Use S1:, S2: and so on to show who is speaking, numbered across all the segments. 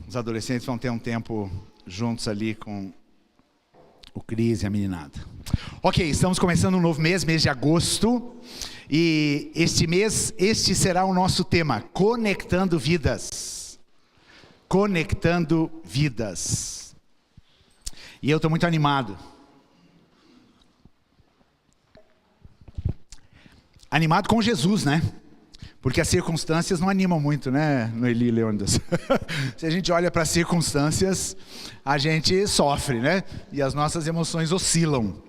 S1: Os adolescentes vão ter um tempo juntos ali com o Cris e a meninada. Ok, estamos começando um novo mês de agosto. E este será o nosso tema, Conectando Vidas. Conectando Vidas. E eu estou muito animado. Animado com Jesus, né? Porque as circunstâncias não animam muito, né, Noeli Leônidas? Se a gente olha para as circunstâncias, a gente sofre, né? E as nossas emoções oscilam.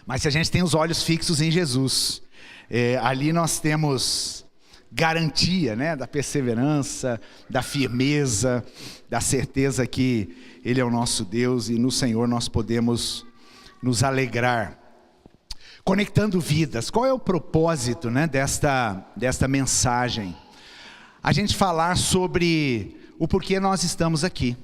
S1: Mas se a gente tem os olhos fixos em Jesus, ali nós temos garantia, né, da perseverança, da firmeza, da certeza que Ele é o nosso Deus e no Senhor nós podemos nos alegrar. Conectando vidas. Qual é o propósito, né, desta mensagem? A gente falar sobre o porquê nós estamos aqui.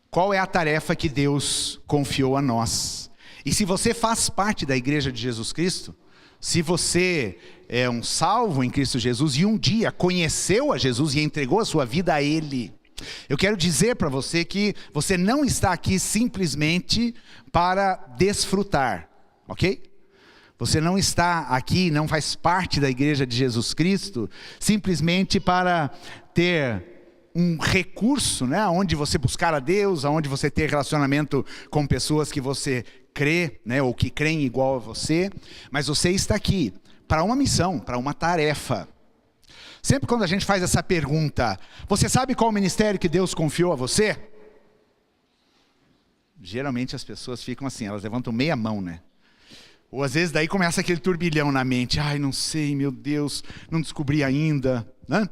S1: Qual é a tarefa que Deus confiou a nós? E se você faz parte da Igreja de Jesus Cristo, se você é um salvo em Cristo Jesus e um dia conheceu a Jesus e entregou a sua vida a Ele, eu quero dizer para você que você não está aqui simplesmente para desfrutar. Ok? Você não está aqui, não faz parte da Igreja de Jesus Cristo, simplesmente para ter um recurso, né? Onde você buscar a Deus, onde você ter relacionamento com pessoas que você crê, né? Ou que creem igual a você. Mas você está aqui para uma missão, para uma tarefa. Sempre quando a gente faz essa pergunta, você sabe qual o ministério que Deus confiou a você? Geralmente as pessoas ficam assim, elas levantam meia mão, né? Ou às vezes daí começa aquele turbilhão na mente. Ai, não sei, meu Deus, não descobri ainda, né?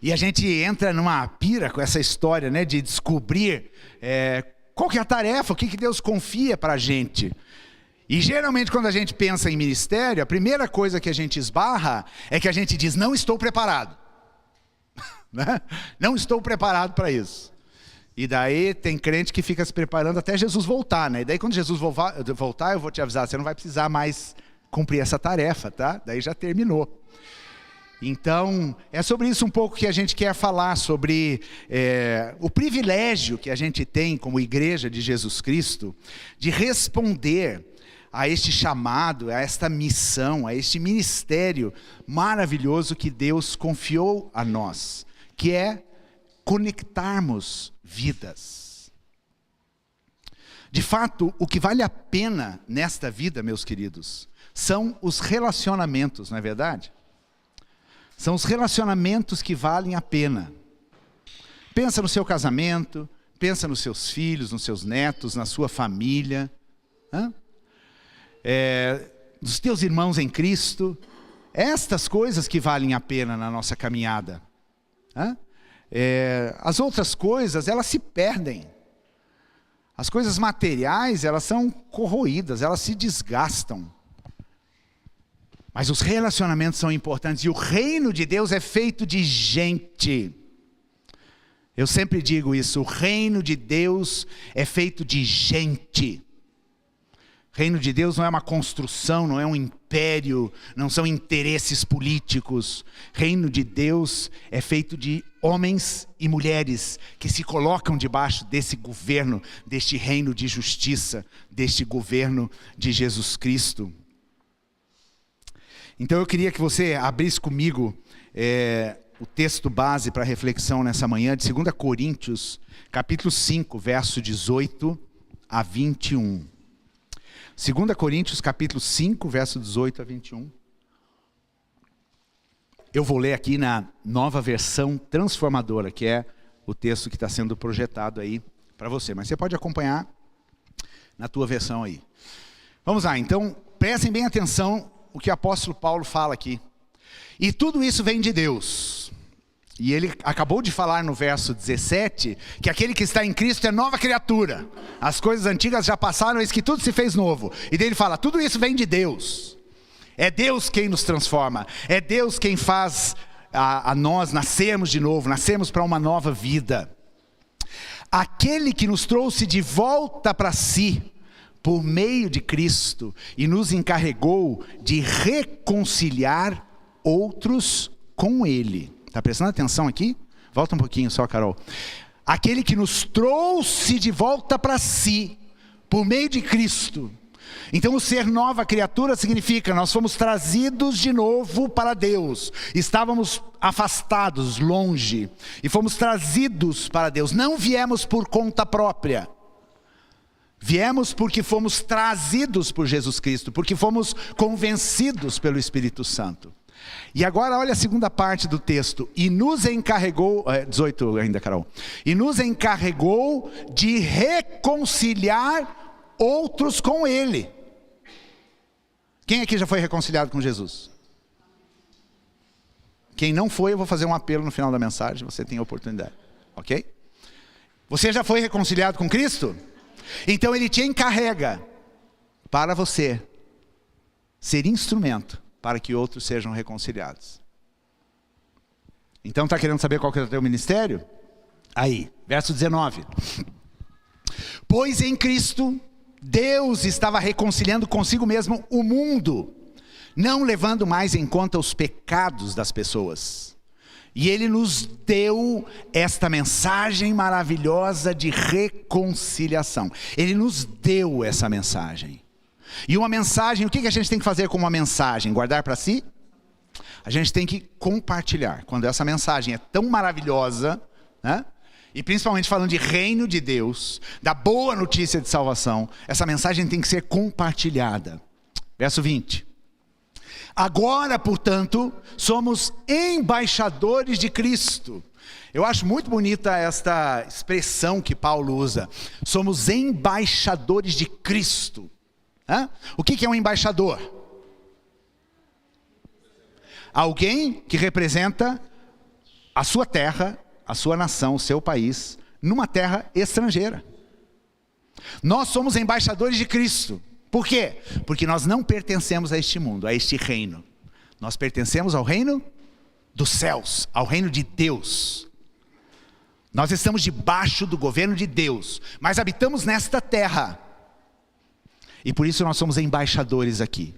S1: E a gente entra numa pira com essa história, né? De descobrir qual que é a tarefa, o que Deus confia para a gente. E geralmente quando a gente pensa em ministério, a primeira coisa que a gente esbarra é que a gente diz, não estou preparado. Né? Não estou preparado para isso. E daí tem crente que fica se preparando até Jesus voltar, né? E daí quando Jesus voltar, eu vou te avisar, você não vai precisar mais cumprir essa tarefa, tá? Daí já terminou. Então, é sobre isso um pouco que a gente quer falar, sobre o privilégio que a gente tem como Igreja de Jesus Cristo, de responder a este chamado, a esta missão, a este ministério maravilhoso que Deus confiou a nós, que é conectarmos vidas. De fato, o que vale a pena nesta vida, meus queridos, são os relacionamentos, não é verdade? São os relacionamentos que valem a pena. Pensa no seu casamento, pensa nos seus filhos, nos seus netos, na sua família, dos teus irmãos em Cristo. Estas coisas que valem a pena na nossa caminhada. As outras coisas, elas se perdem. As coisas materiais, elas são corroídas, elas se desgastam. Mas os relacionamentos são importantes e o reino de Deus é feito de gente. Eu sempre digo isso, o reino de Deus é feito de gente. O reino de Deus não é uma construção, não é um império, não são interesses políticos. O reino de Deus é feito de homens e mulheres que se colocam debaixo desse governo, deste reino de justiça, deste governo de Jesus Cristo. Então eu queria que você abrisse comigo o texto base para reflexão nessa manhã, de 2 Coríntios, capítulo 5, verso 18 a 21. 2 Coríntios, capítulo 5, verso 18 a 21. Eu vou ler aqui na nova versão transformadora, que é o texto que está sendo projetado aí para você. Mas você pode acompanhar na tua versão aí. Vamos lá, então, prestem bem atenção o que o apóstolo Paulo fala aqui. E tudo isso vem de Deus. E ele acabou de falar no verso 17, que aquele que está em Cristo é nova criatura. As coisas antigas já passaram, eis que tudo se fez novo. E daí ele fala, tudo isso vem de Deus. É Deus quem nos transforma. É Deus quem faz a nós nascermos de novo, nascermos para uma nova vida. Aquele que nos trouxe de volta para si, por meio de Cristo, e nos encarregou de reconciliar outros com Ele. Está prestando atenção aqui? Volta um pouquinho só, Carol. Aquele que nos trouxe de volta para si, por meio de Cristo. Então o ser nova criatura significa, nós fomos trazidos de novo para Deus. Estávamos afastados, longe, e fomos trazidos para Deus. Não viemos por conta própria. Viemos porque fomos trazidos por Jesus Cristo, porque fomos convencidos pelo Espírito Santo. E agora olha a segunda parte do texto. E nos encarregou, 18 ainda, Carol. E nos encarregou de reconciliar outros com Ele. Quem aqui já foi reconciliado com Jesus? Quem não foi, eu vou fazer um apelo no final da mensagem, você tem a oportunidade, ok? Você já foi reconciliado com Cristo? Então Ele te encarrega para você ser instrumento para que outros sejam reconciliados. Então está querendo saber qual que é o teu ministério? Aí, verso 19. Pois em Cristo, Deus estava reconciliando consigo mesmo o mundo, não levando mais em conta os pecados das pessoas. E Ele nos deu esta mensagem maravilhosa de reconciliação. Ele nos deu essa mensagem. E uma mensagem, o que a gente tem que fazer com uma mensagem? Guardar para si? A gente tem que compartilhar. Quando essa mensagem é tão maravilhosa, né? E principalmente falando de reino de Deus, da boa notícia de salvação, essa mensagem tem que ser compartilhada. Verso 20. Agora, portanto, somos embaixadores de Cristo. Eu acho muito bonita esta expressão que Paulo usa. Somos embaixadores de Cristo. O que é um embaixador? Alguém que representa a sua terra, a sua nação, o seu país, numa terra estrangeira. Nós somos embaixadores de Cristo. Por quê? Porque nós não pertencemos a este mundo, a este reino. Nós pertencemos ao reino dos céus, ao reino de Deus. Nós estamos debaixo do governo de Deus, mas habitamos nesta terra. E por isso nós somos embaixadores aqui.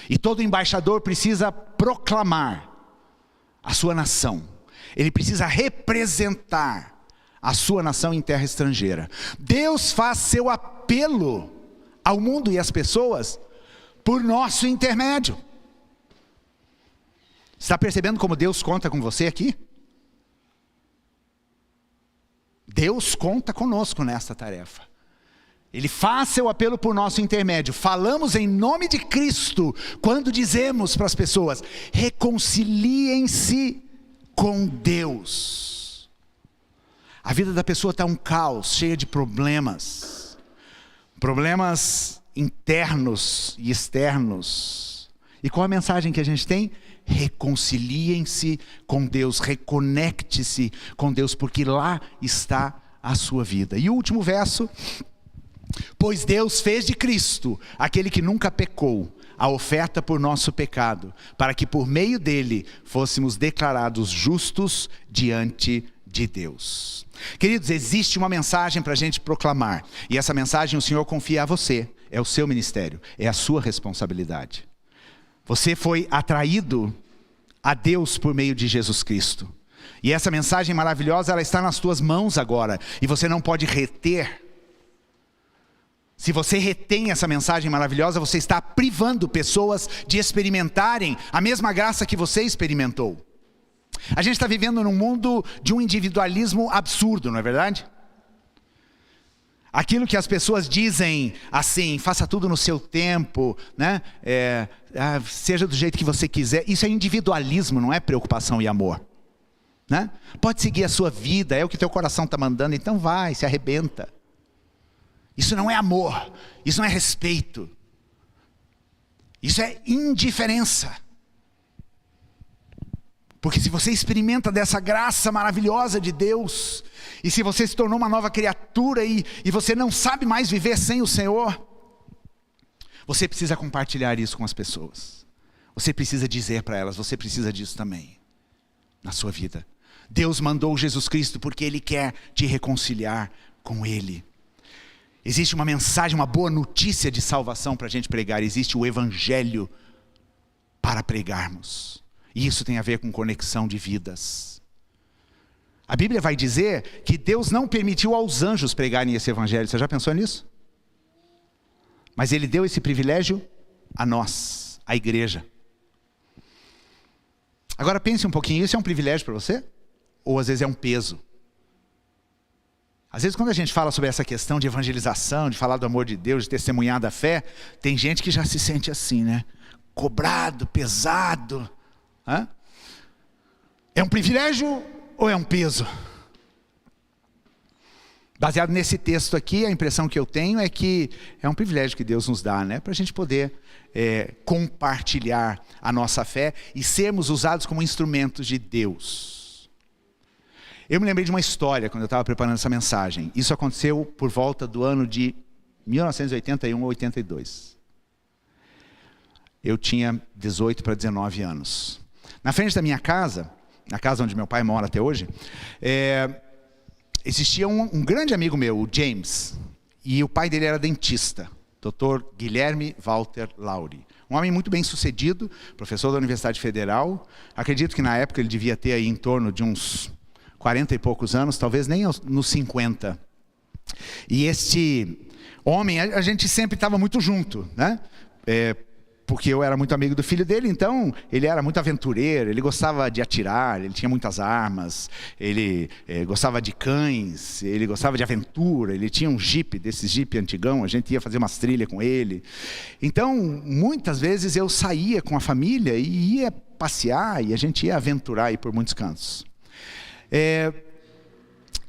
S1: E todo embaixador precisa proclamar a sua nação. Ele precisa representar a sua nação em terra estrangeira. Deus faz seu apelo ao mundo e às pessoas por nosso intermédio. Está percebendo como Deus conta com você aqui? Deus conta conosco nesta tarefa. Ele faz seu apelo por nosso intermédio. Falamos em nome de Cristo quando dizemos para as pessoas: reconciliem-se com Deus. A vida da pessoa está um caos, cheia de problemas. Problemas internos e externos. E qual a mensagem que a gente tem? Reconciliem-se com Deus, reconecte-se com Deus, porque lá está a sua vida. E o último verso: pois Deus fez de Cristo, aquele que nunca pecou, a oferta por nosso pecado, para que por meio dele fôssemos declarados justos diante de Deus. Queridos, existe uma mensagem para a gente proclamar, e essa mensagem o Senhor confia a você, é o seu ministério, é a sua responsabilidade. Você foi atraído a Deus por meio de Jesus Cristo, e essa mensagem maravilhosa, ela está nas tuas mãos agora, e você não pode reter. Se você retém essa mensagem maravilhosa, você está privando pessoas de experimentarem a mesma graça que você experimentou. A gente está vivendo num mundo de um individualismo absurdo, não é verdade? Aquilo que as pessoas dizem assim: faça tudo no seu tempo, né? Seja do jeito que você quiser. Isso é individualismo, não é preocupação e amor, né? Pode seguir a sua vida, é o que teu coração está mandando, então vai, se arrebenta. Isso não é amor, isso não é respeito, isso é indiferença. Porque se você experimenta dessa graça maravilhosa de Deus, e se você se tornou uma nova criatura e você não sabe mais viver sem o Senhor, você precisa compartilhar isso com as pessoas. Você precisa dizer para elas: você precisa disso também na sua vida. Deus mandou Jesus Cristo porque Ele quer te reconciliar com Ele. Existe uma mensagem, uma boa notícia de salvação para a gente pregar. Existe o Evangelho para pregarmos. E isso tem a ver com conexão de vidas. A Bíblia vai dizer que Deus não permitiu aos anjos pregarem esse evangelho. Você já pensou nisso? Mas Ele deu esse privilégio a nós, a igreja. Agora pense um pouquinho, isso é um privilégio para você? Ou às vezes é um peso? Às vezes quando a gente fala sobre essa questão de evangelização, de falar do amor de Deus, de testemunhar da fé, tem gente que já se sente assim, né? Cobrado, pesado. Hã? É um privilégio ou é um peso? Baseado nesse texto aqui, a impressão que eu tenho é que é um privilégio que Deus nos dá, né? Para a gente poder compartilhar a nossa fé e sermos usados como instrumentos de Deus. Eu me lembrei de uma história quando eu estava preparando essa mensagem. Isso aconteceu por volta do ano de 1981 ou 82. Eu tinha 18 para 19 anos. Na frente da minha casa, na casa onde meu pai mora até hoje, existia um grande amigo meu, o James, e o pai dele era dentista, Dr. Guilherme Walter Lauri. Um homem muito bem sucedido, professor da Universidade Federal. Acredito que na época ele devia ter aí em torno de uns 40 e poucos anos, talvez nem nos 50. E este homem, a gente sempre estava muito junto, né? Porque eu era muito amigo do filho dele, então ele era muito aventureiro, ele gostava de atirar, ele tinha muitas armas, ele gostava de cães, ele gostava de aventura, ele tinha um jipe, desses jipe antigão, a gente ia fazer umas trilhas com ele. Então, muitas vezes eu saía com a família e ia passear, e a gente ia aventurar aí por muitos cantos.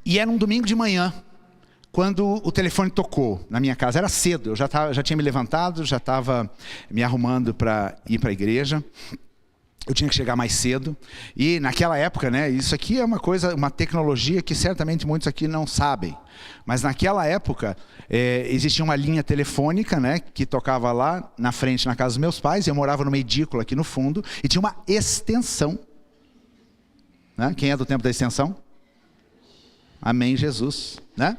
S1: E era um domingo de manhã, quando o telefone tocou na minha casa. Era cedo, eu já tinha me levantado, já estava me arrumando para ir para a igreja. Eu tinha que chegar mais cedo. E naquela época, né, isso aqui é uma tecnologia que certamente muitos aqui não sabem. Mas naquela época, existia uma linha telefônica, né, que tocava lá na frente, na casa dos meus pais. Eu morava numa edícula aqui no fundo, e tinha uma extensão. Né? Quem é do tempo da extensão? Amém, Jesus, né?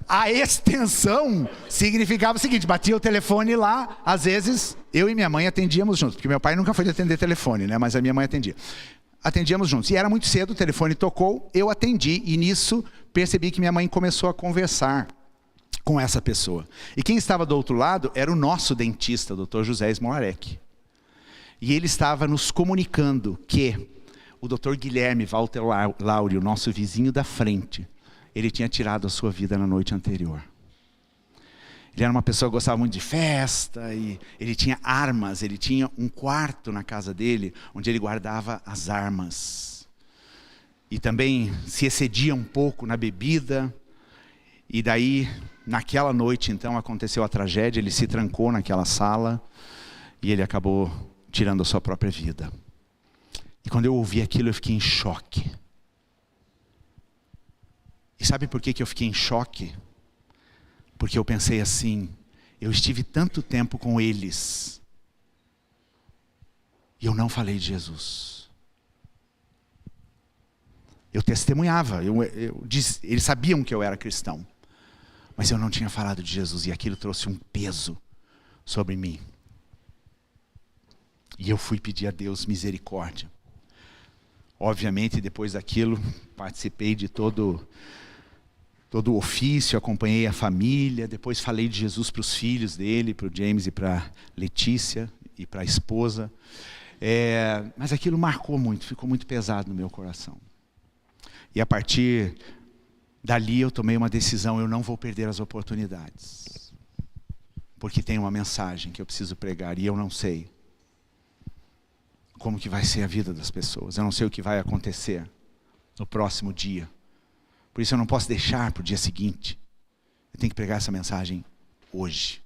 S1: A extensão significava o seguinte: batia o telefone lá, às vezes eu e minha mãe atendíamos juntos, porque meu pai nunca foi de atender telefone, né? Mas a minha mãe atendia. Atendíamos juntos, e era muito cedo, o telefone tocou, eu atendi, e nisso percebi que minha mãe começou a conversar com essa pessoa. E quem estava do outro lado era o nosso dentista, o Dr. José Smolarek. E ele estava nos comunicando que o Dr. Guilherme Walter Lauri, o nosso vizinho da frente, ele tinha tirado a sua vida na noite anterior. Ele era uma pessoa que gostava muito de festa, e ele tinha armas, ele tinha um quarto na casa dele, onde ele guardava as armas. E também se excedia um pouco na bebida, e daí, naquela noite então, aconteceu a tragédia, ele se trancou naquela sala, e ele acabou tirando a sua própria vida. E quando eu ouvi aquilo, eu fiquei em choque. E sabe por que eu fiquei em choque? Porque eu pensei assim: eu estive tanto tempo com eles, e eu não falei de Jesus. Eu testemunhava, eles sabiam que eu era cristão, mas eu não tinha falado de Jesus, e aquilo trouxe um peso sobre mim. E eu fui pedir a Deus misericórdia. Obviamente, depois daquilo, participei de todo o ofício, acompanhei a família, depois falei de Jesus para os filhos dele, para o James e para a Letícia e para a esposa. Mas aquilo marcou muito, ficou muito pesado no meu coração. E a partir dali eu tomei uma decisão: eu não vou perder as oportunidades. Porque tem uma mensagem que eu preciso pregar, e eu não sei como que vai ser a vida das pessoas. Eu não sei o que vai acontecer no próximo dia. Por isso eu não posso deixar para o dia seguinte. Eu tenho que pregar essa mensagem hoje.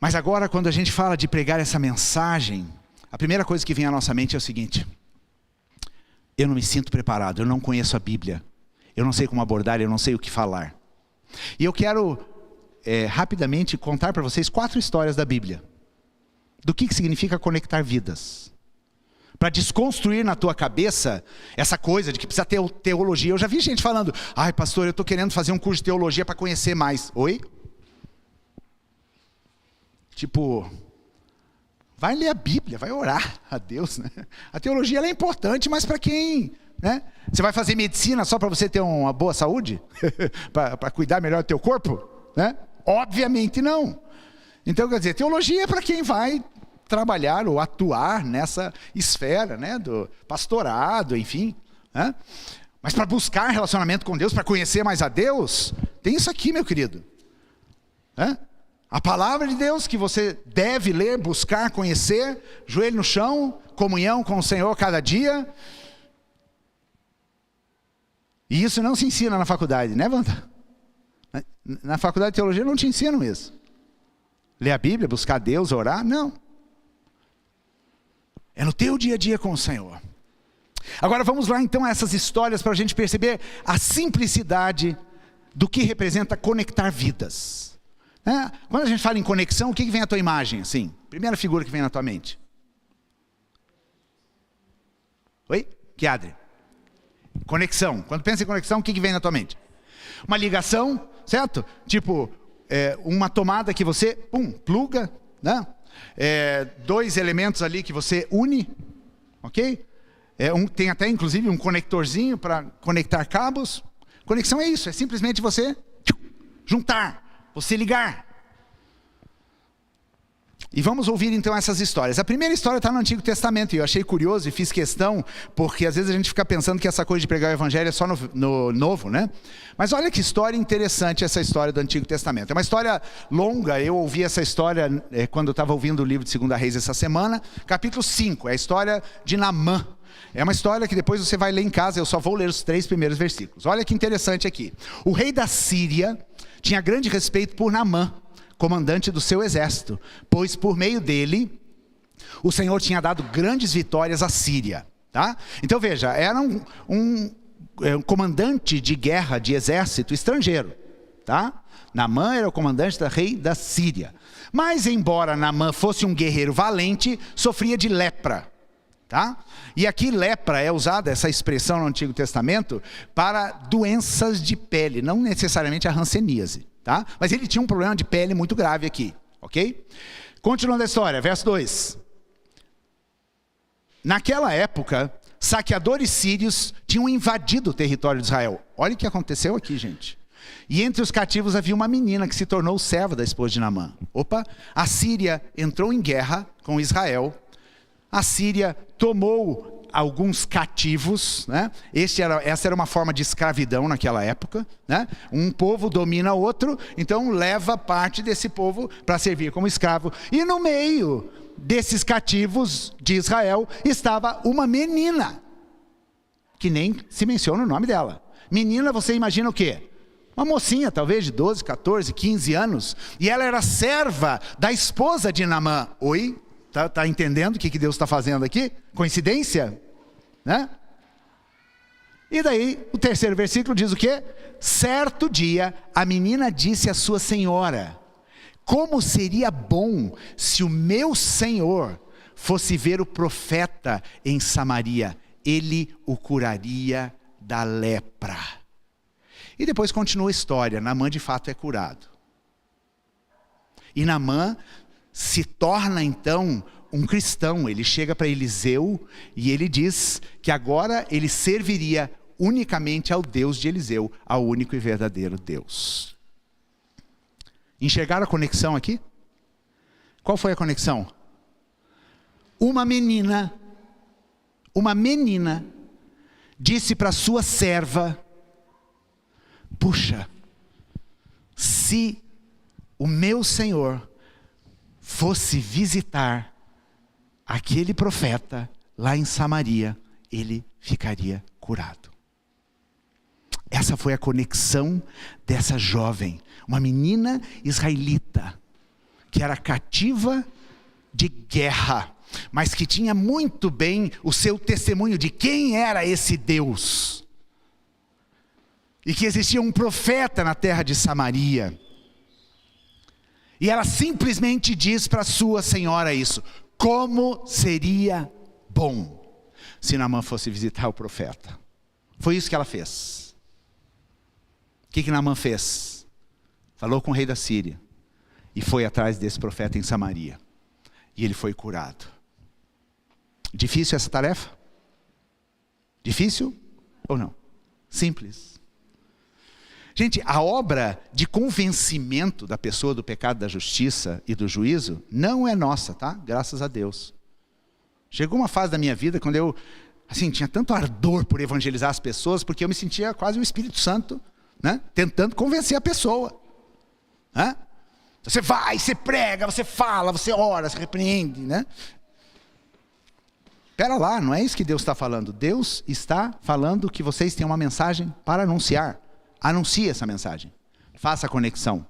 S1: Mas agora, quando a gente fala de pregar essa mensagem, a primeira coisa que vem à nossa mente é o seguinte: eu não me sinto preparado, eu não conheço a Bíblia, eu não sei como abordar, eu não sei o que falar. E eu quero rapidamente contar para vocês 4 histórias da Bíblia, do que significa conectar vidas, para desconstruir na tua cabeça essa coisa de que precisa ter teologia. Eu já vi gente falando: ai pastor, eu estou querendo fazer um curso de teologia para conhecer mais. Oi? Tipo, vai ler a Bíblia, vai orar a Deus, né? A teologia ela é importante, mas para quem né? Você vai fazer medicina só para você ter uma boa saúde? Para cuidar melhor do teu corpo? Né? Obviamente não. Então, quer dizer, teologia é para quem vai trabalhar ou atuar nessa esfera, né? Do pastorado, enfim. Né? Mas para buscar relacionamento com Deus, para conhecer mais a Deus, tem isso aqui, meu querido. Né? A palavra de Deus que você deve ler, buscar, conhecer, joelho no chão, comunhão com o Senhor cada dia. E isso não se ensina na faculdade, né, Wanda? Na faculdade de teologia não te ensinam isso. Ler a Bíblia, buscar Deus, orar, não. É no teu dia a dia com o Senhor. Agora vamos lá então a essas histórias para a gente perceber a simplicidade do que representa conectar vidas. Quando a gente fala em conexão, o que vem à tua imagem? Assim, primeira figura que vem na tua mente. Oi? Kiadre? Conexão. Quando pensa em conexão, o que vem na tua mente? Uma ligação, certo? Tipo, uma tomada que você, pluga, né? Dois elementos ali que você une, ok? Tem até inclusive um conectorzinho para conectar cabos. Conexão é isso, é simplesmente você juntar, você ligar. E vamos ouvir então essas histórias. A primeira história está no Antigo Testamento, e eu achei curioso e fiz questão, porque às vezes a gente fica pensando que essa coisa de pregar o Evangelho é só no Novo, né? Mas olha que história interessante essa história do Antigo Testamento. É uma história longa, eu ouvi essa história quando eu estava ouvindo o livro de 2 Reis essa semana. Capítulo 5, é a história de Naamã. É uma história que depois você vai ler em casa, eu só vou ler os 3 primeiros versículos. Olha que interessante aqui. O rei da Síria tinha grande respeito por Naamã, comandante do seu exército, pois por meio dele o Senhor tinha dado grandes vitórias à Síria. Tá? Então veja, era um comandante de guerra, de exército estrangeiro. Tá? Naamã era o comandante do rei da Síria. Mas embora Naamã fosse um guerreiro valente, sofria de lepra. Tá? E aqui lepra é usada, essa expressão no Antigo Testamento, para doenças de pele, não necessariamente a hanseníase. Tá? Mas ele tinha um problema de pele muito grave aqui, ok? Continuando a história, verso 2. Naquela época, saqueadores sírios tinham invadido o território de Israel. Olha o que aconteceu aqui, gente. E entre os cativos havia uma menina que se tornou serva da esposa de Naamã. A Síria entrou em guerra com Israel. A Síria tomou alguns cativos, né? Essa era uma forma de escravidão naquela época, né? Um povo domina outro, então leva parte desse povo para servir como escravo. E no meio desses cativos de Israel estava uma menina, que nem se menciona o nome dela. Menina, você imagina o quê? Uma mocinha, talvez de 12, 14, 15 anos, e ela era serva da esposa de Naamã. Oi? Tá entendendo o que Deus está fazendo aqui? Coincidência? Né? E daí, o terceiro versículo diz o quê? Certo dia, a menina disse à sua senhora: como seria bom se o meu senhor fosse ver o profeta em Samaria, ele o curaria da lepra. E depois continua a história, Naamã de fato é curado. E Naamã se torna então um cristão. Ele chega para Eliseu e ele diz que agora ele serviria unicamente ao Deus de Eliseu, ao único e verdadeiro Deus. Enxergaram a conexão aqui? Qual foi a conexão? Uma menina disse para sua serva: puxa, se o meu Senhor fosse visitar aquele profeta lá em Samaria, ele ficaria curado. Essa foi a conexão dessa jovem, uma menina israelita, que era cativa de guerra, mas que tinha muito bem o seu testemunho de quem era esse Deus. E que existia um profeta na terra de Samaria. E ela simplesmente diz para sua senhora isso: como seria bom se Naamã fosse visitar o profeta. Foi isso que ela fez. O que Naamã fez? Falou com o rei da Síria e foi atrás desse profeta em Samaria. E ele foi curado. Difícil essa tarefa? Difícil? ou não? Simples. Gente, a obra de convencimento da pessoa do pecado, da justiça e do juízo não é nossa, tá? Graças a Deus. Chegou uma fase da minha vida quando eu, assim, tinha tanto ardor por evangelizar as pessoas, porque eu me sentia quase o Espírito Santo, né? Tentando convencer a pessoa. Né? Você vai, você prega, você fala, você ora, você repreende, né? Espera lá, não é isso que Deus está falando. Deus está falando que vocês têm uma mensagem para anunciar. Anuncie essa mensagem. Faça a conexão.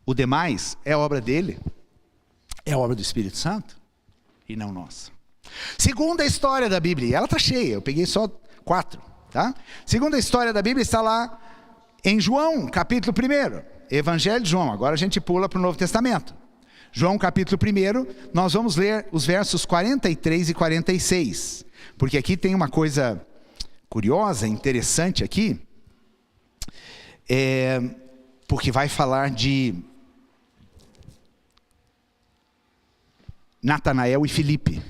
S1: O demais é obra dele. É obra do Espírito Santo e não nossa. Segunda história da Bíblia. Ela está cheia, eu peguei só 4. Tá? Segunda história da Bíblia está lá em João, capítulo 1. Evangelho de João. Agora a gente pula para o Novo Testamento. João capítulo 1, nós vamos ler os versos 43 e 46. Porque aqui tem uma coisa curiosa, interessante aqui. Porque vai falar de Natanael e Filipe.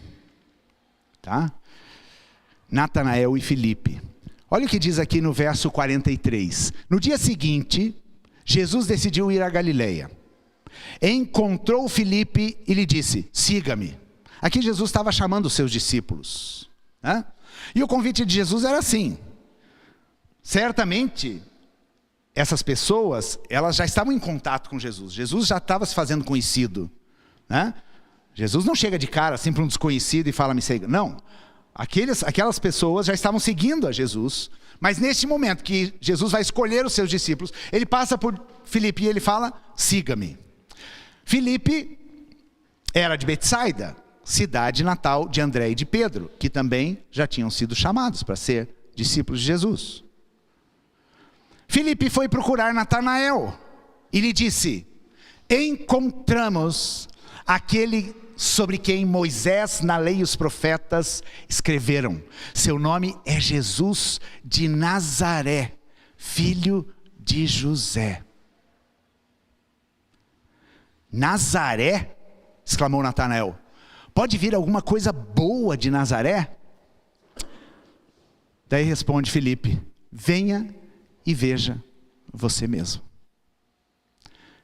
S1: Tá? Natanael e Filipe. Olha o que diz aqui no verso 43. No dia seguinte, Jesus decidiu ir a Galileia. Encontrou Filipe e lhe disse: siga-me. Aqui Jesus estava chamando os seus discípulos, né? E o convite de Jesus era assim. Certamente, essas pessoas, elas já estavam em contato com Jesus. Jesus já estava se fazendo conhecido, né? Jesus não chega de cara assim para um desconhecido e fala: me siga. Não. Aquelas pessoas já estavam seguindo a Jesus. Mas neste momento que Jesus vai escolher os seus discípulos, ele passa por Filipe e ele fala: siga-me. Filipe era de Betsaida, cidade natal de André e de Pedro, que também já tinham sido chamados para ser discípulos de Jesus. Filipe foi procurar Natanael e lhe disse: encontramos aquele sobre quem Moisés, na lei e os profetas escreveram. Seu nome é Jesus de Nazaré, filho de José. Nazaré? Exclamou Natanael. Pode vir alguma coisa boa de Nazaré? Daí responde Filipe: venha e veja você mesmo.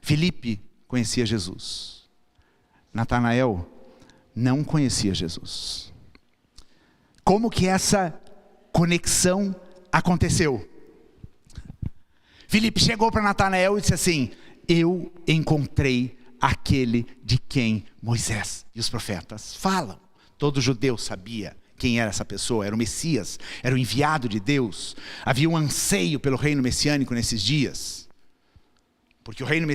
S1: Filipe conhecia Jesus. Natanael não conhecia Jesus. Como que essa conexão aconteceu? Filipe chegou para Natanael e disse assim: eu encontrei aquele de quem Moisés e os profetas falam. Todo judeu sabia quem era essa pessoa. Era o Messias, era o enviado de Deus. Havia um anseio pelo reino messiânico nesses dias, porque o reino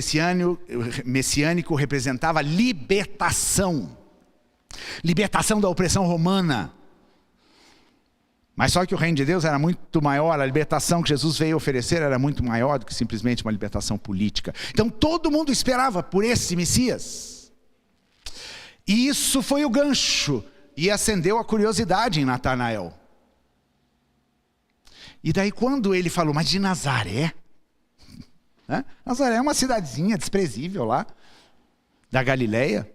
S1: messiânico representava libertação da opressão romana. Mas só que o reino de Deus era muito maior, a libertação que Jesus veio oferecer era muito maior do que simplesmente uma libertação política. Então todo mundo esperava por esse Messias. E isso foi o gancho, e acendeu a curiosidade em Natanael. E daí quando ele falou: mas de Nazaré? Né? Nazaré é uma cidadezinha desprezível lá, da Galileia.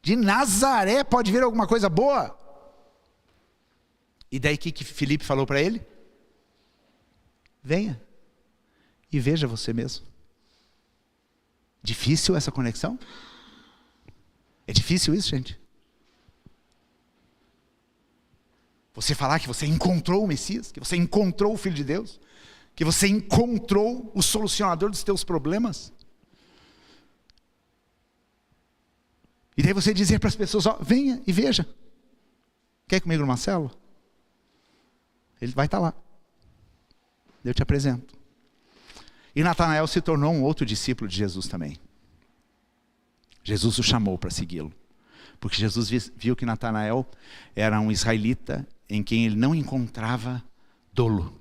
S1: De Nazaré pode vir alguma coisa boa? E daí o que Filipe falou para ele? Venha e veja você mesmo. Difícil essa conexão? É difícil isso, gente? Você falar que você encontrou o Messias, que você encontrou o Filho de Deus, que você encontrou o solucionador dos teus problemas. E daí você dizer para as pessoas: ó, venha e veja. Quer ir comigo numa célula? Ele vai estar lá. Eu te apresento. E Natanael se tornou um outro discípulo de Jesus também. Jesus o chamou para segui-lo. Porque Jesus viu que Natanael era um israelita em quem ele não encontrava dolo.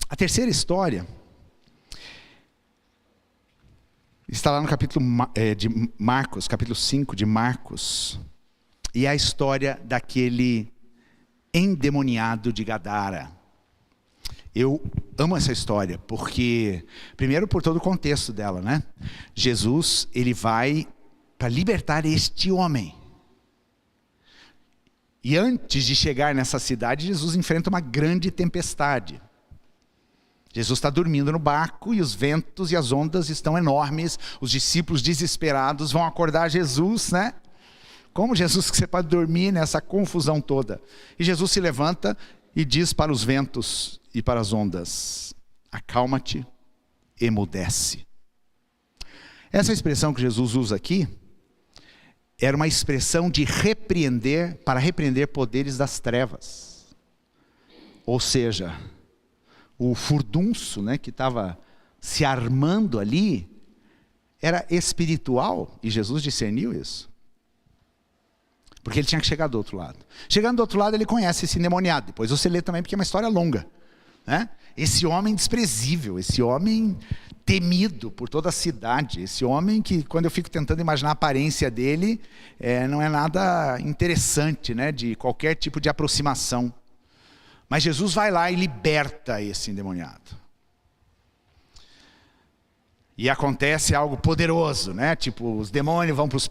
S1: A terceira história está lá no capítulo de Marcos, capítulo 5 de Marcos. E é a história daquele endemoniado de Gadara. Eu amo essa história, porque, primeiro por todo o contexto dela, né? Jesus, ele vai para libertar este homem. E antes de chegar nessa cidade, Jesus enfrenta uma grande tempestade. Jesus está dormindo no barco e os ventos e as ondas estão enormes. Os discípulos desesperados vão acordar Jesus, né? Como, Jesus, que você pode dormir nessa confusão toda? E Jesus se levanta e diz para os ventos e para as ondas: acalma-te, emudece. Essa expressão que Jesus usa aqui era uma expressão de repreender, para repreender poderes das trevas. Ou seja, o furdunço, né, que estava se armando ali, era espiritual, e Jesus discerniu isso. Porque ele tinha que chegar do outro lado. Chegando do outro lado, ele conhece esse endemoniado. Depois você lê também, porque é uma história longa, né? Esse homem desprezível, esse homem temido por toda a cidade, esse homem que, quando eu fico tentando imaginar a aparência dele, não é nada interessante, né, de qualquer tipo de aproximação. Mas Jesus vai lá e liberta esse endemoniado. E acontece algo poderoso, né? Tipo, os demônios vão para os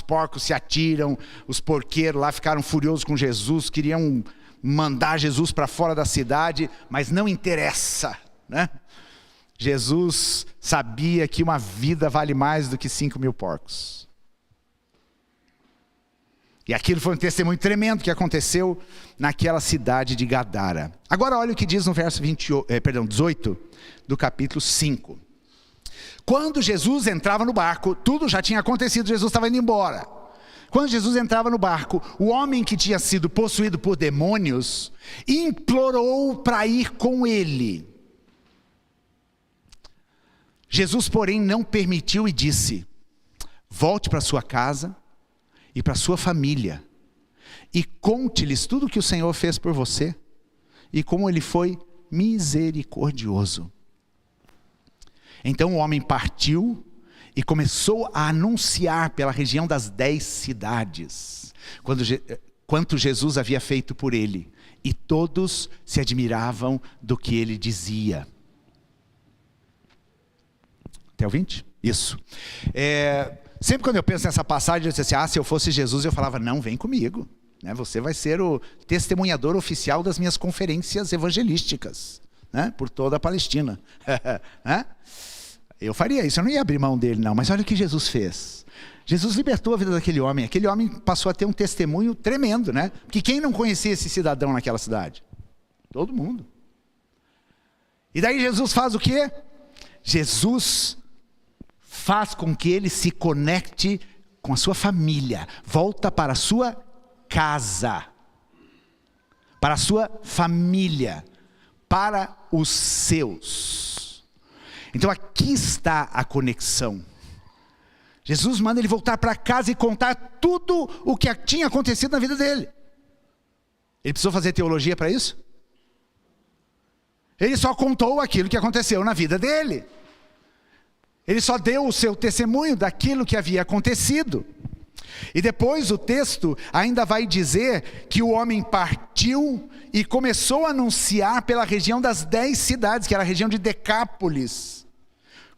S1: porcos se atiram, os porqueiros lá ficaram furiosos com Jesus, queriam mandar Jesus para fora da cidade, mas não interessa, né? Jesus sabia que uma vida vale mais do que 5.000 porcos. E aquilo foi um testemunho tremendo que aconteceu naquela cidade de Gadara. Agora olha o que diz no verso 18 do capítulo 5. Quando Jesus entrava no barco, tudo já tinha acontecido, Jesus estava indo embora. Quando Jesus entrava no barco, o homem que tinha sido possuído por demônios implorou para ir com ele. Jesus, porém, não permitiu e disse: volte para sua casa e para sua família e conte-lhes tudo o que o Senhor fez por você e como ele foi misericordioso. Então o homem partiu e começou a anunciar pela região das 10 cidades quanto Jesus havia feito por ele, e todos se admiravam do que ele dizia. Até o 20? Isso. Sempre quando eu penso nessa passagem, eu disse assim: se eu fosse Jesus, eu falava: não, vem comigo, né? Você vai ser o testemunhador oficial das minhas conferências evangelísticas, né? Por toda a Palestina. Né? Eu faria isso, eu não ia abrir mão dele não, mas olha o que Jesus fez. Jesus libertou a vida daquele homem passou a ter um testemunho tremendo, né? Porque quem não conhecia esse cidadão naquela cidade? Todo mundo. E daí Jesus faz o quê? Jesus faz com que ele se conecte com a sua família, volta para a sua casa, para a sua família, para os seus. Então aqui está a conexão. Jesus manda ele voltar para casa e contar tudo o que tinha acontecido na vida dele. Ele precisou fazer teologia para isso? Ele só contou aquilo que aconteceu na vida dele. Ele só deu o seu testemunho daquilo que havia acontecido. E depois o texto ainda vai dizer que o homem partiu e começou a anunciar pela região das 10 cidades, que era a região de Decápolis,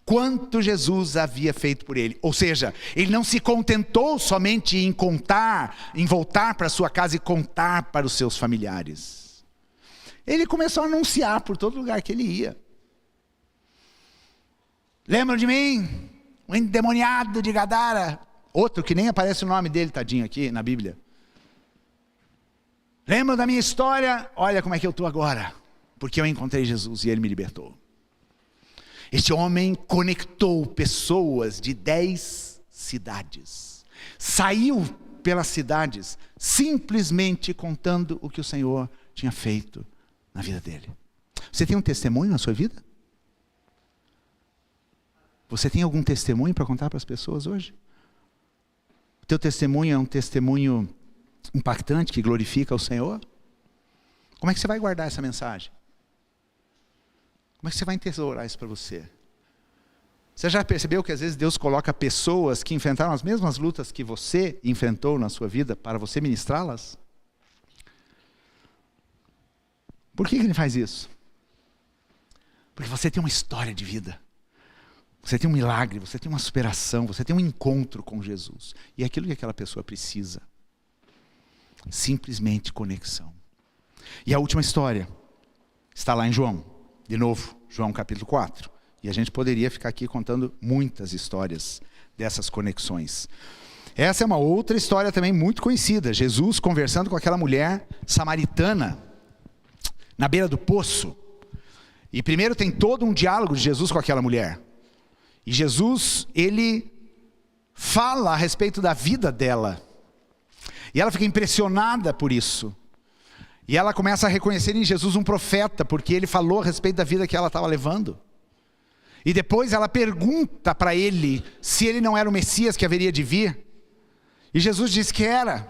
S1: quanto Jesus havia feito por ele. Ou seja, ele não se contentou somente em contar, em voltar para sua casa e contar para os seus familiares. Ele começou a anunciar por todo lugar que ele ia. Lembram de mim? O endemoniado de Gadara. Outro que nem aparece o nome dele, tadinho, aqui na Bíblia. Lembram da minha história? Olha como é que eu estou agora. Porque eu encontrei Jesus e ele me libertou. Este homem conectou pessoas de 10 cidades. Saiu pelas cidades simplesmente contando o que o Senhor tinha feito na vida dele. Você tem um testemunho na sua vida? Você tem algum testemunho para contar para as pessoas hoje? O teu testemunho é um testemunho impactante que glorifica o Senhor? Como é que você vai guardar essa mensagem? Como é que você vai entesourar isso para você? Você já percebeu que às vezes Deus coloca pessoas que enfrentaram as mesmas lutas que você enfrentou na sua vida para você ministrá-las? Por que Ele faz isso? Porque você tem uma história de vida. Você tem um milagre, você tem uma superação, você tem um encontro com Jesus. E é aquilo que aquela pessoa precisa. simplesmente conexão. E a última história está lá em João, de novo, João capítulo 4. E a gente poderia ficar aqui contando muitas histórias dessas conexões. Essa é uma outra história também muito conhecida. Jesus conversando com aquela mulher samaritana na beira do poço. E primeiro tem todo um diálogo de Jesus com aquela mulher. E Jesus, ele fala a respeito da vida dela. E ela fica impressionada por isso. E ela começa a reconhecer em Jesus um profeta, porque ele falou a respeito da vida que ela estava levando. E depois ela pergunta para ele se ele não era o Messias que haveria de vir. E Jesus diz que era.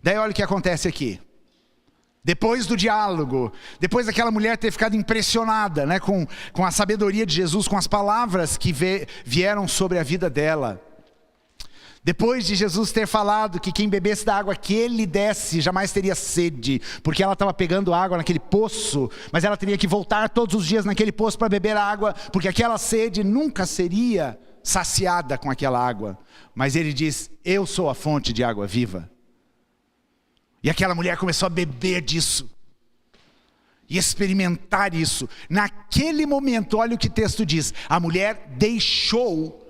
S1: Daí olha o que acontece aqui. Depois do diálogo, depois daquela mulher ter ficado impressionada, né, com a sabedoria de Jesus, com as palavras que vieram sobre a vida dela. Depois de Jesus ter falado que quem bebesse da água que ele desse jamais teria sede, porque ela estava pegando água naquele poço, mas ela teria que voltar todos os dias naquele poço para beber água, porque aquela sede nunca seria saciada com aquela água. Mas ele diz, eu sou a fonte de água viva. E aquela mulher começou a beber disso. E experimentar isso. Naquele momento, olha o que o texto diz. A mulher deixou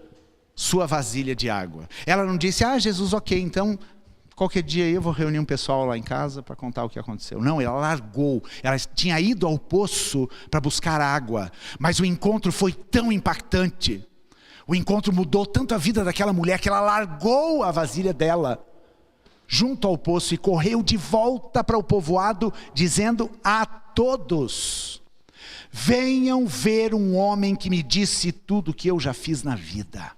S1: sua vasilha de água. Ela não disse, Jesus, ok, então qualquer dia eu vou reunir um pessoal lá em casa para contar o que aconteceu. Não, ela largou. Ela tinha ido ao poço para buscar água. Mas o encontro foi tão impactante. O encontro mudou tanto a vida daquela mulher que ela largou a vasilha dela junto ao poço e correu de volta para o povoado, dizendo a todos: venham ver um homem que me disse tudo o que eu já fiz na vida.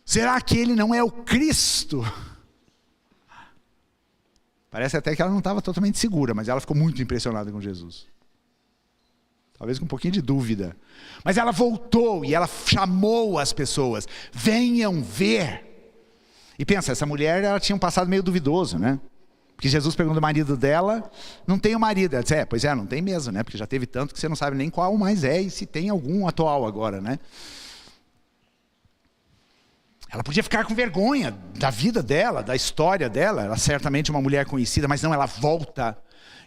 S1: Será que ele não é o Cristo? Parece até que ela não estava totalmente segura, mas ela ficou muito impressionada com Jesus. Talvez com um pouquinho de dúvida. Mas ela voltou e ela chamou as pessoas. Venham ver. E pensa, essa mulher, ela tinha um passado meio duvidoso, né? Porque Jesus pergunta ao marido dela, não tem o marido. Ela disse, pois é, não tem mesmo, né? Porque já teve tanto que você não sabe nem qual mais é e se tem algum atual agora, né? Ela podia ficar com vergonha da vida dela, da história dela. Ela certamente é uma mulher conhecida, mas não, ela volta.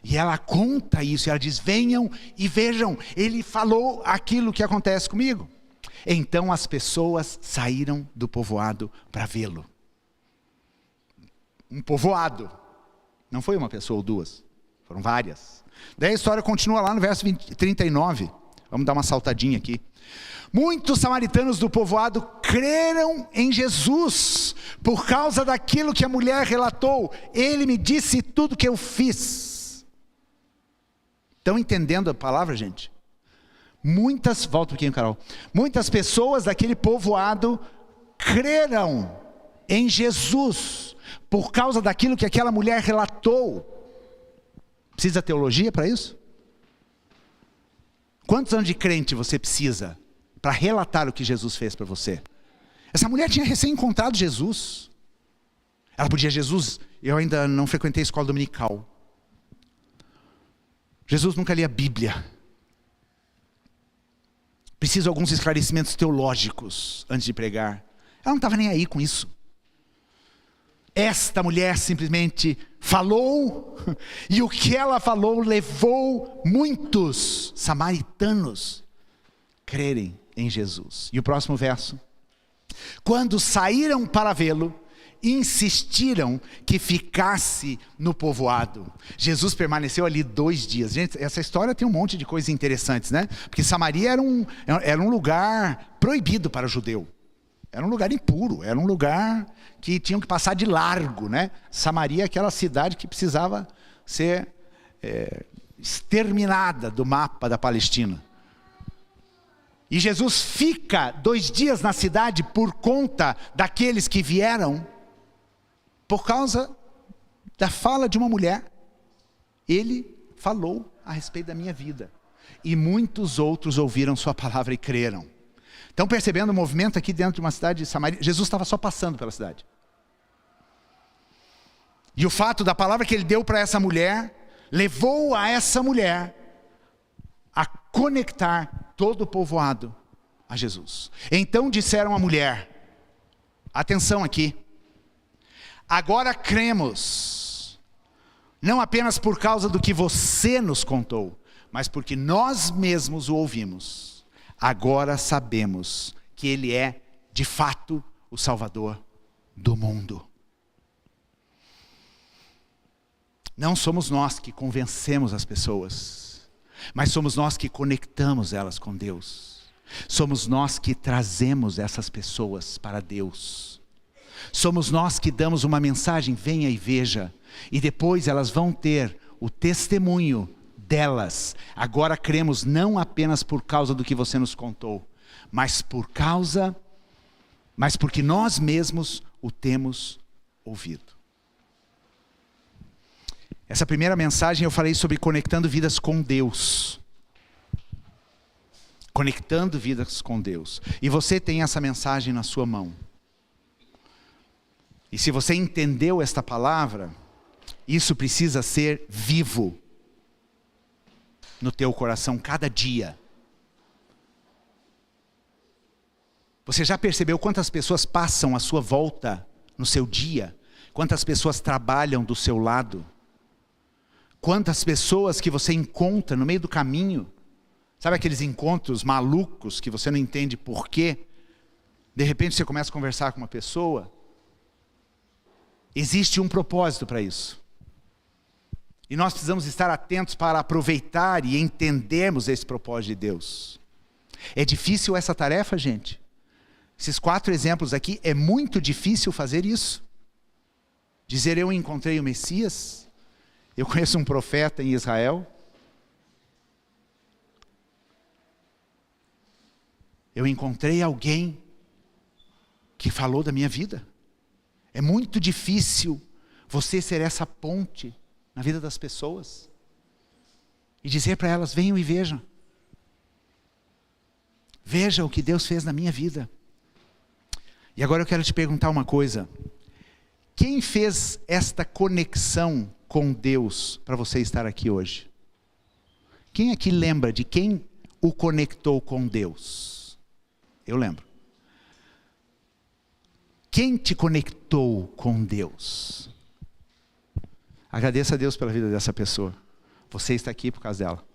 S1: E ela conta isso, e ela diz, venham e vejam, ele falou aquilo que acontece comigo. Então as pessoas saíram do povoado para vê-lo. Um povoado, não foi uma pessoa ou duas, foram várias. Daí a história continua lá no verso 39, vamos dar uma saltadinha aqui. Muitos samaritanos do povoado creram em Jesus, por causa daquilo que a mulher relatou. Ele me disse tudo que eu fiz. Estão entendendo a palavra, gente? Volta um pouquinho, Carol. Muitas pessoas daquele povoado creram em Jesus, por causa daquilo que aquela mulher relatou. Precisa teologia para isso? Quantos anos de crente você precisa para relatar o que Jesus fez para você? Essa mulher tinha recém encontrado Jesus. Ela podia, Jesus, eu ainda não frequentei a escola dominical. Jesus nunca lia a Bíblia. Preciso de alguns esclarecimentos teológicos antes de pregar. Ela não estava nem aí com isso. Esta mulher simplesmente falou, e o que ela falou levou muitos samaritanos a crerem em Jesus. E o próximo verso. Quando saíram para vê-lo, insistiram que ficasse no povoado. Jesus permaneceu ali 2 dias. Gente, essa história tem um monte de coisas interessantes, né? Porque Samaria era um lugar proibido para o judeu. Era um lugar impuro, era um lugar que tinham que passar de largo, né? Samaria é aquela cidade que precisava ser exterminada do mapa da Palestina. E Jesus fica 2 dias na cidade por conta daqueles que vieram, por causa da fala de uma mulher. Ele falou a respeito da minha vida. E muitos outros ouviram sua palavra e creram. Estão percebendo o movimento aqui dentro de uma cidade de Samaria? Jesus estava só passando pela cidade. E o fato da palavra que ele deu para essa mulher, levou a essa mulher a conectar todo o povoado a Jesus. Então disseram à mulher, Atenção aqui. Agora cremos, não apenas por causa do que você nos contou, mas porque nós mesmos o ouvimos. Agora sabemos que Ele é, de fato, o Salvador do mundo. Não somos nós que convencemos as pessoas, mas somos nós que conectamos elas com Deus. Somos nós que trazemos essas pessoas para Deus. Somos nós que damos uma mensagem, venha e veja. E depois elas vão ter o testemunho delas. Agora cremos não apenas por causa do que você nos contou, mas porque nós mesmos o temos ouvido. Essa primeira mensagem eu falei sobre conectando vidas com Deus. Conectando vidas com Deus. E você tem essa mensagem na sua mão. E se você entendeu esta palavra, isso precisa ser vivo no teu coração cada dia. Você já percebeu quantas pessoas passam à sua volta no seu dia? Quantas pessoas trabalham do seu lado? Quantas pessoas que você encontra no meio do caminho? Sabe aqueles encontros malucos que você não entende por quê? De repente você começa a conversar com uma pessoa. Existe um propósito para isso. E nós precisamos estar atentos para aproveitar e entendermos esse propósito de Deus. É difícil essa tarefa, gente? Esses 4 exemplos aqui, é muito difícil fazer isso. Dizer eu encontrei o Messias. Eu conheço um profeta em Israel. Eu encontrei alguém que falou da minha vida. É muito difícil você ser essa ponte na vida das pessoas. E dizer para elas, venham e vejam. Veja o que Deus fez na minha vida. E agora eu quero te perguntar uma coisa. Quem fez esta conexão com Deus para você estar aqui hoje? Quem aqui lembra de quem o conectou com Deus? Eu lembro. Quem te conectou com Deus? Agradeça a Deus pela vida dessa pessoa. Você está aqui por causa dela.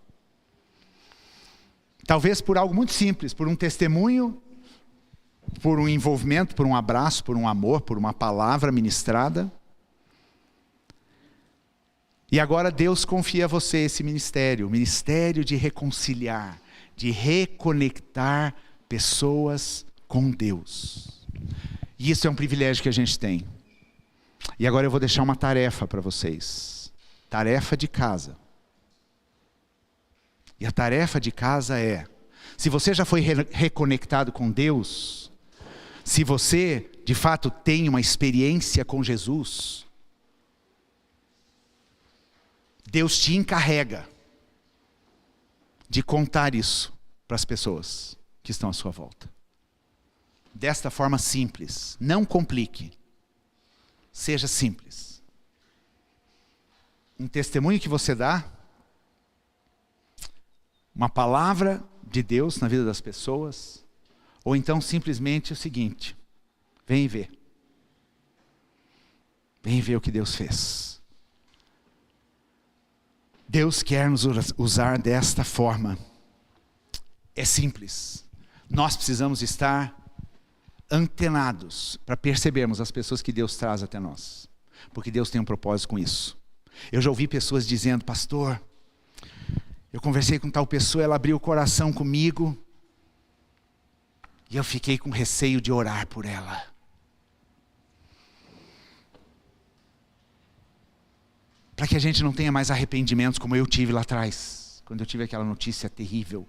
S1: Talvez por algo muito simples, por um testemunho, por um envolvimento, por um abraço, por um amor, por uma palavra ministrada. E agora Deus confia a você esse ministério, o ministério de reconciliar, de reconectar pessoas com Deus. E isso é um privilégio que a gente tem. E agora eu vou deixar uma tarefa para vocês. Tarefa de casa. E a tarefa de casa é, se você já foi reconectado com Deus, se você de fato tem uma experiência com Jesus, Deus te encarrega de contar isso para as pessoas que estão à sua volta. Desta forma simples, não complique, seja simples. Um testemunho que você dá, uma palavra de Deus na vida das pessoas, ou então simplesmente o seguinte, vem ver. Vem ver o que Deus fez. Deus quer nos usar desta forma. É simples. Nós precisamos estar antenados para percebermos as pessoas que Deus traz até nós. Porque Deus tem um propósito com isso. Eu já ouvi pessoas dizendo, pastor, eu conversei com tal pessoa, ela abriu o coração comigo, e eu fiquei com receio de orar por ela. Para que a gente não tenha mais arrependimentos como eu tive lá atrás, quando eu tive aquela notícia terrível.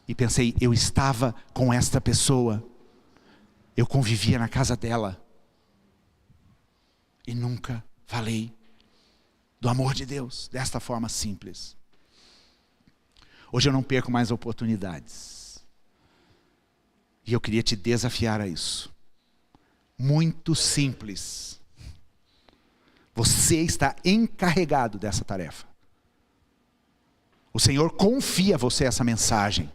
S1: E pensei, eu estava com esta pessoa, eu convivia na casa dela, e nunca falei do amor de Deus, desta forma simples. Hoje eu não perco mais oportunidades. E eu queria te desafiar a isso. Muito simples. Você está encarregado dessa tarefa. O Senhor confia a você essa mensagem.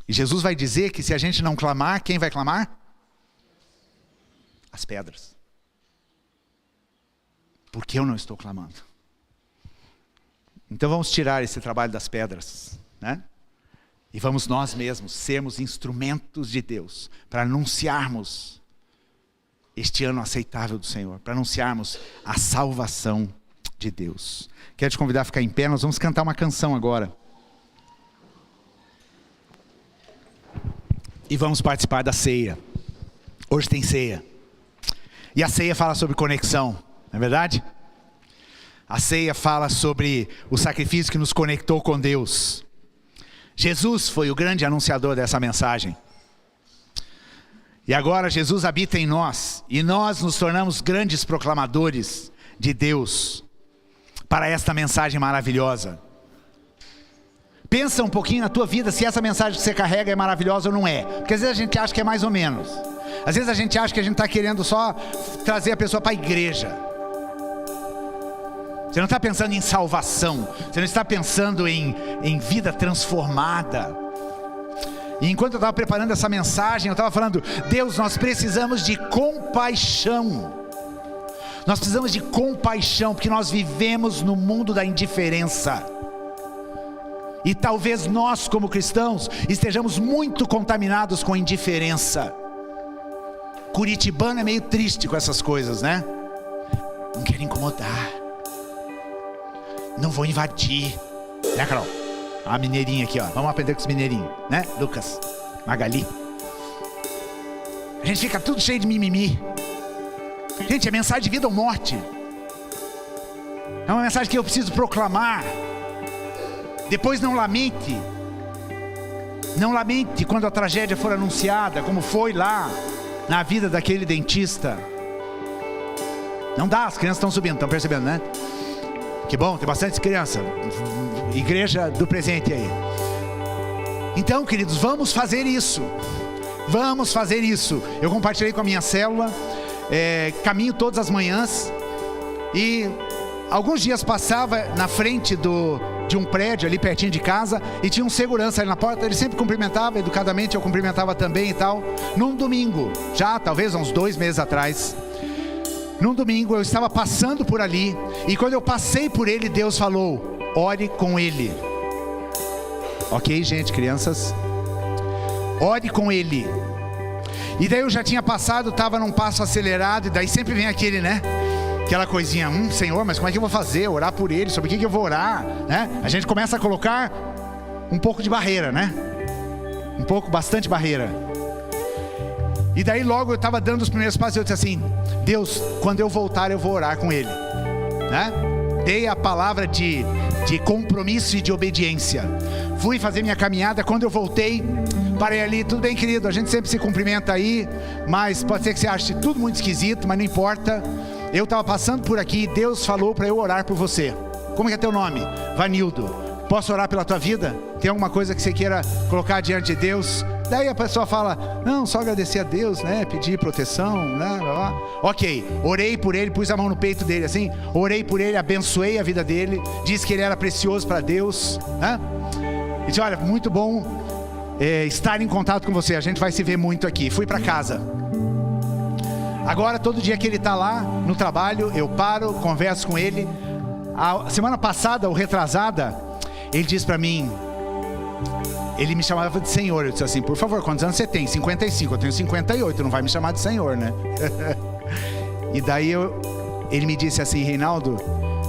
S1: E Jesus vai dizer que se a gente não clamar, quem vai clamar? as pedras. Porque eu não estou clamando. Então vamos tirar esse trabalho das pedras, né? E vamos nós mesmos sermos instrumentos de Deus para anunciarmos este ano aceitável do Senhor, para anunciarmos a salvação de Deus. Quero te convidar a ficar em pé, nós vamos cantar uma canção agora. E vamos participar da ceia. Hoje tem ceia. E a ceia fala sobre conexão, não é verdade? A ceia fala sobre o sacrifício que nos conectou com Deus. Jesus foi o grande anunciador dessa mensagem. E agora Jesus habita em nós. E nós nos tornamos grandes proclamadores de Deus para esta mensagem maravilhosa. Pensa um pouquinho na tua vida se essa mensagem que você carrega é maravilhosa ou não é. Porque às vezes a gente acha que é mais ou menos. Às vezes a gente acha que a gente está querendo só trazer a pessoa para a igreja. Você não está pensando em salvação. Você não está pensando em vida transformada. E enquanto eu estava preparando essa mensagem, eu estava falando: Deus, nós precisamos de compaixão. Nós precisamos de compaixão, porque nós vivemos no mundo da indiferença. E talvez nós, como cristãos, estejamos muito contaminados com indiferença. Curitibano é meio triste com essas coisas, né? Não quero incomodar. Não vou invadir. Né, Carol? A mineirinha aqui, ó. Vamos aprender com os mineirinhos, né? Lucas, Magali. A gente fica tudo cheio de mimimi. Gente, é mensagem de vida ou morte. É uma mensagem que eu preciso proclamar. Depois não lamente. Não lamente quando a tragédia for anunciada, como foi lá na vida daquele dentista. Não dá, as crianças estão subindo, estão percebendo, né? Que bom, tem bastante criança. Igreja do presente aí. Então, queridos, vamos fazer isso. Vamos fazer isso. Eu compartilhei com a minha célula. Caminho todas as manhãs. E alguns dias passava na frente de um prédio ali pertinho de casa. E tinha um segurança ali na porta. Ele sempre cumprimentava educadamente. Eu cumprimentava também e tal. Num domingo, já talvez há uns 2 meses atrás. Num domingo eu estava passando por ali. E quando eu passei por ele, Deus falou: ore com ele. Ok, gente, crianças? Ore com ele. E daí eu já tinha passado, estava num passo acelerado. E daí sempre vem aquele, né? Aquela coisinha: Senhor, mas como é que eu vou fazer? Orar por ele, sobre o que eu vou orar, né? A gente começa a colocar um pouco de barreira, né? Bastante barreira. E daí logo eu estava dando os primeiros passos. Eu disse assim: Deus, quando eu voltar eu vou orar com ele, né? Dei a palavra de compromisso e de obediência. Fui fazer minha caminhada. Quando eu voltei, parei ali: tudo bem, querido, a gente sempre se cumprimenta aí, mas pode ser que você ache tudo muito esquisito, mas não importa. Eu estava passando por aqui e Deus falou para eu orar por você. Como é teu nome? Vanildo. Posso orar pela tua vida? Tem alguma coisa que você queira colocar diante de Deus? Daí a pessoa fala: não, só agradecer a Deus, né? Pedir proteção, né? Ok, orei por ele, pus a mão no peito dele assim. Orei por ele, abençoei a vida dele. Disse que ele era precioso para Deus, né? E disse: olha, muito bom estar em contato com você. A gente vai se ver muito aqui. Fui para casa. Agora, todo dia que ele está lá no trabalho, eu paro, converso com ele. A semana passada, ou retrasada, ele disse para mim, ele me chamava de Senhor. Eu disse assim: por favor, quantos anos você tem? 55, eu tenho 58, não vai me chamar de Senhor, né? E daí ele me disse assim: Reinaldo,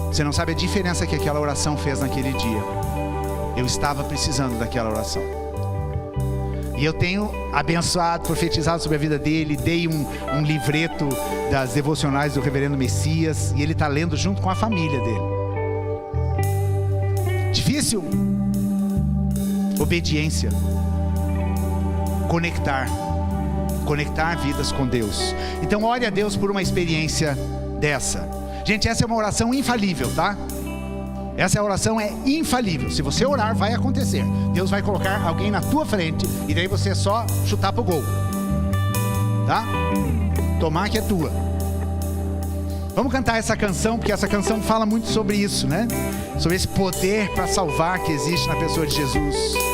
S1: você não sabe a diferença que aquela oração fez naquele dia. Eu estava precisando daquela oração. E eu tenho abençoado, profetizado sobre a vida dele. Dei um livreto das devocionais do Reverendo Messias, e ele está lendo junto com a família dele. Difícil? Obediência. Conectar vidas com Deus. Então ore a Deus por uma experiência dessa. Gente, essa é uma oração infalível, tá? Essa oração é infalível. Se você orar, vai acontecer. Deus vai colocar alguém na tua frente, e daí você é só chutar pro gol, tá? Tomar que é tua. Vamos cantar essa canção, porque essa canção fala muito sobre isso, né? Sobre esse poder para salvar que existe na pessoa de Jesus.